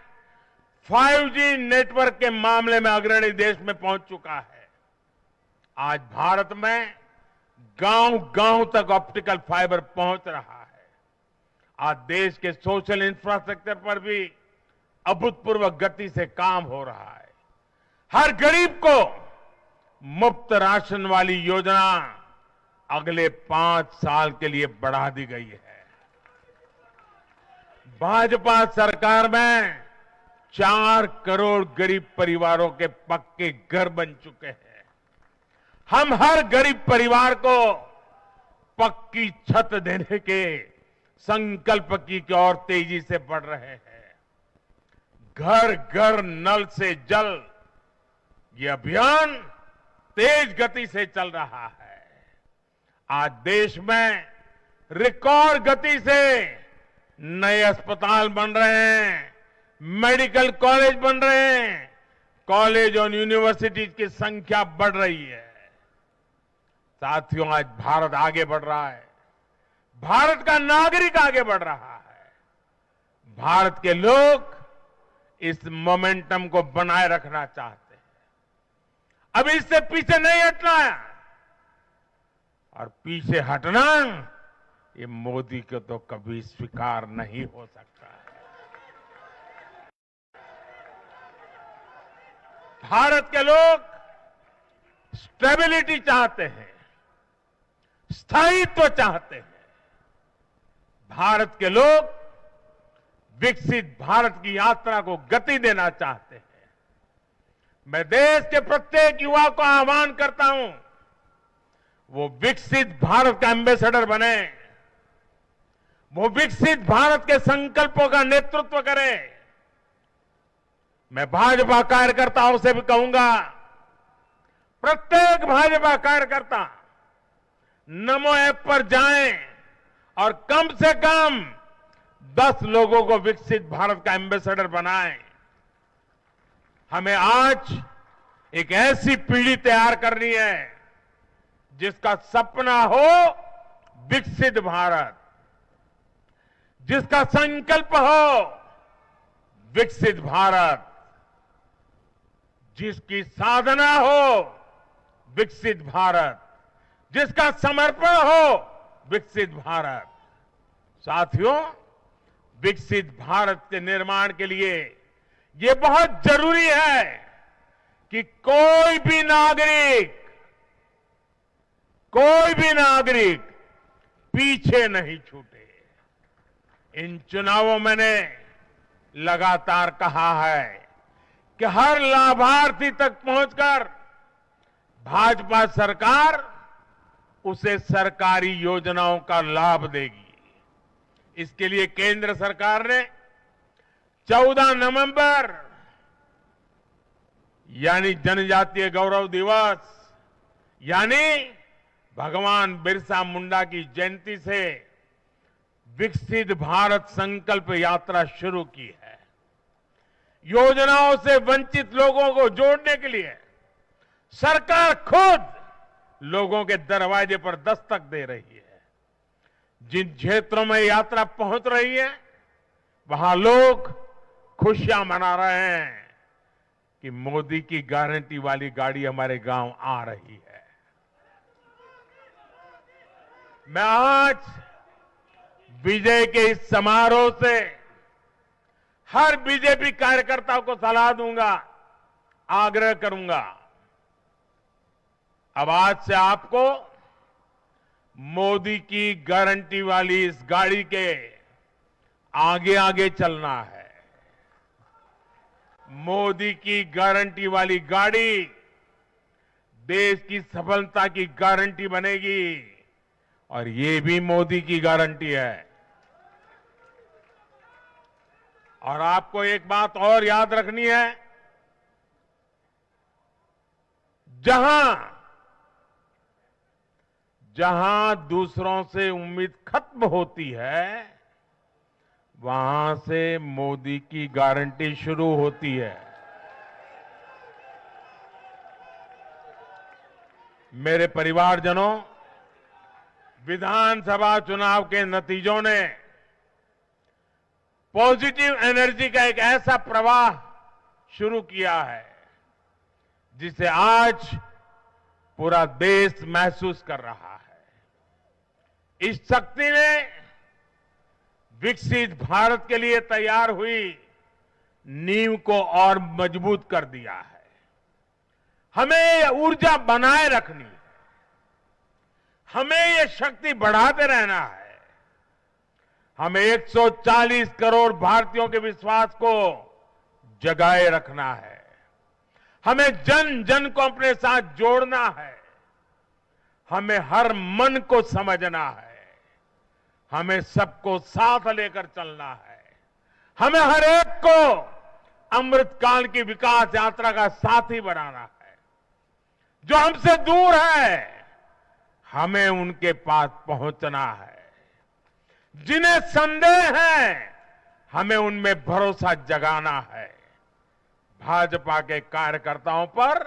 5G नेटवर्क के मामले में अग्रणी देश में पहुंच चुका है। आज भारत में गांव-गांव तक ऑप्टिकल फाइबर पहुंच रहा है। आज देश के सोशल इंफ्रास्ट्रक्चर पर भी अभूतपूर्व गति से काम हो रहा है। हर गरीब को मुफ्त राशन वाली योजना अगले 5 साल के लिए बढ़ा दी गई है। भाजपा सरकार में 4 करोड़ गरीब परिवारों के पक्के घर बन चुके हैं। हम हर गरीब परिवार को पक्की छत देने के संकल्प की ओर तेजी से बढ़ रहे हैं। घर घर नल से जल, ये अभियान तेज गति से चल रहा है। आज देश में रिकॉर्ड गति से नए अस्पताल बन रहे हैं, मेडिकल कॉलेज बन रहे हैं, कॉलेज और यूनिवर्सिटीज की संख्या बढ़ रही है। साथियों, आज भारत आगे बढ़ रहा है, भारत का नागरिक आगे बढ़ रहा है। भारत के लोग इस मोमेंटम को बनाए रखना चाहते हैं। अब इससे पीछे नहीं हटना है, और पीछे हटना ये मोदी को तो कभी स्वीकार नहीं हो सकता है। भारत के लोग स्टेबिलिटी चाहते हैं, स्थायित्व चाहते हैं। भारत के लोग विकसित भारत की यात्रा को गति देना चाहते हैं। मैं देश के प्रत्येक युवा को आह्वान करता हूं, वो विकसित भारत का एम्बेसडर बने, वो विकसित भारत के संकल्पों का नेतृत्व करें। मैं भाजपा कार्यकर्ताओं से भी कहूंगा, प्रत्येक भाजपा कार्यकर्ता नमो ऐप पर जाएं और कम से कम 10 लोगों को विकसित भारत का एम्बेसडर बनाएं। हमें आज एक ऐसी पीढ़ी तैयार करनी है जिसका सपना हो विकसित भारत, जिसका संकल्प हो विकसित भारत, जिसकी साधना हो विकसित भारत, जिसका समर्पण हो विकसित भारत। साथियों, विकसित भारत के निर्माण के लिए ये बहुत जरूरी है कि कोई भी नागरिक पीछे नहीं छूटे। इन चुनावों में मैंने लगातार कहा है कि हर लाभार्थी तक पहुंचकर भाजपा सरकार उसे सरकारी योजनाओं का लाभ देगी। इसके लिए केंद्र सरकार ने 14 नवंबर यानी जनजातीय गौरव दिवस, यानी भगवान बिरसा मुंडा की जयंती से विकसित भारत संकल्प यात्रा शुरू की है। योजनाओं से वंचित लोगों को जोड़ने के लिए सरकार खुद लोगों के दरवाजे पर दस्तक दे रही है। जिन क्षेत्रों में यात्रा पहुंच रही है, वहां लोग खुशियां मना रहे हैं कि मोदी की गारंटी वाली गाड़ी हमारे गांव आ रही है। मैं आज विजय के इस समारोह से हर बीजेपी कार्यकर्ता को सलाह दूंगा, आग्रह करूंगा, अब आज से आपको मोदी की गारंटी वाली इस गाड़ी के आगे आगे चलना है। मोदी की गारंटी वाली गाड़ी देश की सफलता की गारंटी बनेगी, और ये भी मोदी की गारंटी है। और आपको एक बात और याद रखनी है, जहां दूसरों से उम्मीद खत्म होती है, वहां से मोदी की गारंटी शुरू होती है। मेरे परिवारजनों, विधानसभा चुनाव के नतीजों ने पॉजिटिव एनर्जी का एक ऐसा प्रवाह शुरू किया है जिसे आज पूरा देश महसूस कर रहा है। इस शक्ति ने विकसित भारत के लिए तैयार हुई नींव को और मजबूत कर दिया है। हमें ये ऊर्जा बनाए रखनी है, हमें ये शक्ति बढ़ाते रहना है। हमें 140 करोड़ भारतीयों के विश्वास को जगाए रखना है। हमें जन जन को अपने साथ जोड़ना है। हमें हर मन को समझना है, हमें सबको साथ लेकर चलना है, हमें हर एक को अमृतकाल की विकास यात्रा का साथी बनाना है। जो हमसे दूर है हमें उनके पास पहुंचना है, जिन्हें संदेह है हमें उनमें भरोसा जगाना है। भाजपा के कार्यकर्ताओं पर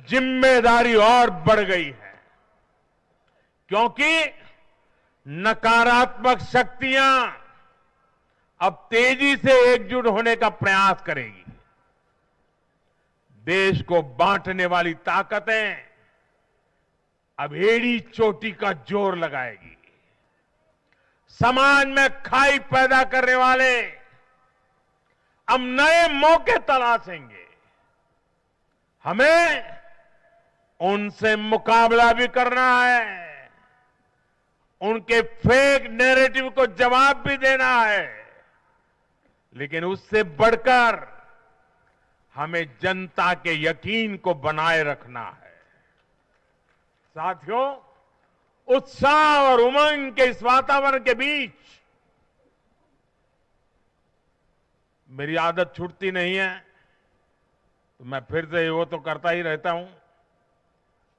जिम्मेदारी और बढ़ गई है, क्योंकि नकारात्मक शक्तियां अब तेजी से एकजुट होने का प्रयास करेगी। देश को बांटने वाली ताकतें अब एड़ी चोटी का जोर लगाएगी। समाज में खाई पैदा करने वाले अब नए मौके तलाशेंगे। हमें उनसे मुकाबला भी करना है, उनके फेक नैरेटिव को जवाब भी देना है, लेकिन उससे बढ़कर हमें जनता के यकीन को बनाए रखना है। साथियों, उत्साह और उमंग के इस वातावरण के बीच मेरी आदत छूटती नहीं है, तो मैं फिर से वो तो करता ही रहता हूं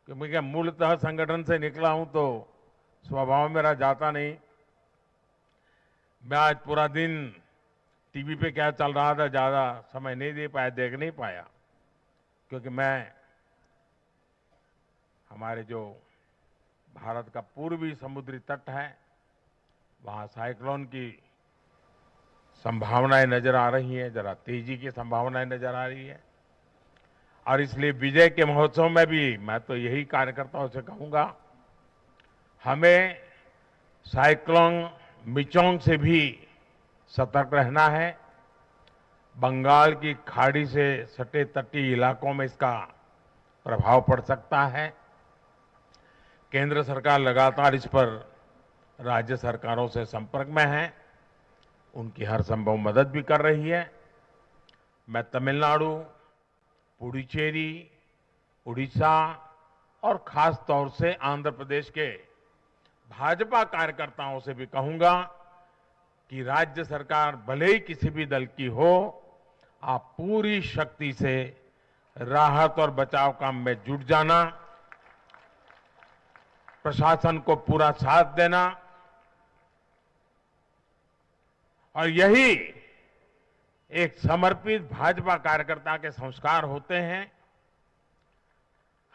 कि मैं मूलतः संगठन से निकला हूं तो स्वभाव मेरा जाता नहीं। मैं आज पूरा दिन टीवी पे क्या चल रहा था ज्यादा समय नहीं दे पाया, देख नहीं पाया, क्योंकि मैं हमारे जो भारत का पूर्वी समुद्री तट है वहां साइक्लोन की संभावनाएं नजर आ रही हैं, जरा तेजी की संभावनाएं नजर आ रही है। और इसलिए विजय के महोत्सव में भी मैं तो यही कार्यकर्ताओं से कहूंगा, हमें साइक्लोन मिचोंग से भी सतर्क रहना है। बंगाल की खाड़ी से सटे तटीय इलाकों में इसका प्रभाव पड़ सकता है। केंद्र सरकार लगातार इस पर राज्य सरकारों से संपर्क में है, उनकी हर संभव मदद भी कर रही है। मैं तमिलनाडु, पुडुचेरी, उड़ीसा और खास तौर से आंध्र प्रदेश के भाजपा कार्यकर्ताओं से भी कहूंगा कि राज्य सरकार भले ही किसी भी दल की हो, आप पूरी शक्ति से राहत और बचाव काम में जुट जाना, प्रशासन को पूरा साथ देना, और यही एक समर्पित भाजपा कार्यकर्ता के संस्कार होते हैं।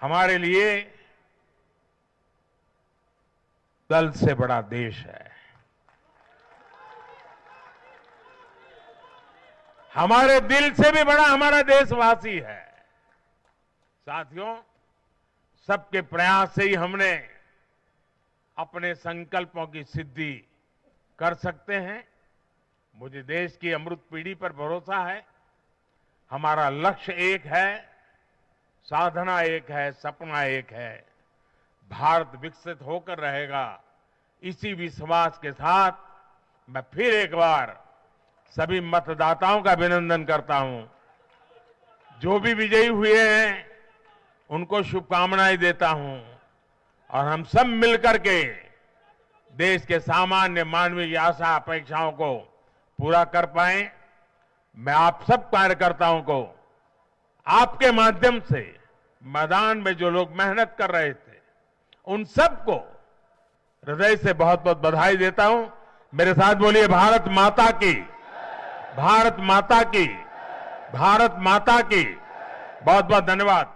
हमारे लिए दल से बड़ा देश है, हमारे दिल से भी बड़ा हमारा देशवासी है। साथियों, सबके प्रयास से ही हमने अपने संकल्पों की सिद्धि कर सकते हैं। मुझे देश की अमृत पीढ़ी पर भरोसा है। हमारा लक्ष्य एक है, साधना एक है, सपना एक है। भारत विकसित होकर रहेगा, इसी विश्वास के साथ मैं फिर एक बार सभी मतदाताओं का अभिनंदन करता हूं। जो भी विजयी हुए हैं उनको शुभकामनाएं देता हूं, और हम सब मिलकर के देश के सामान्य मानवीय की आशा अपेक्षाओं को पूरा कर पाए। मैं आप सब कार्यकर्ताओं को आपके माध्यम से मैदान में जो लोग मेहनत कर रहे थे उन सबको हृदय से बहुत बहुत बधाई देता हूं। मेरे साथ बोलिए भारत माता की, भारत माता की, भारत माता की। बहुत बहुत धन्यवाद।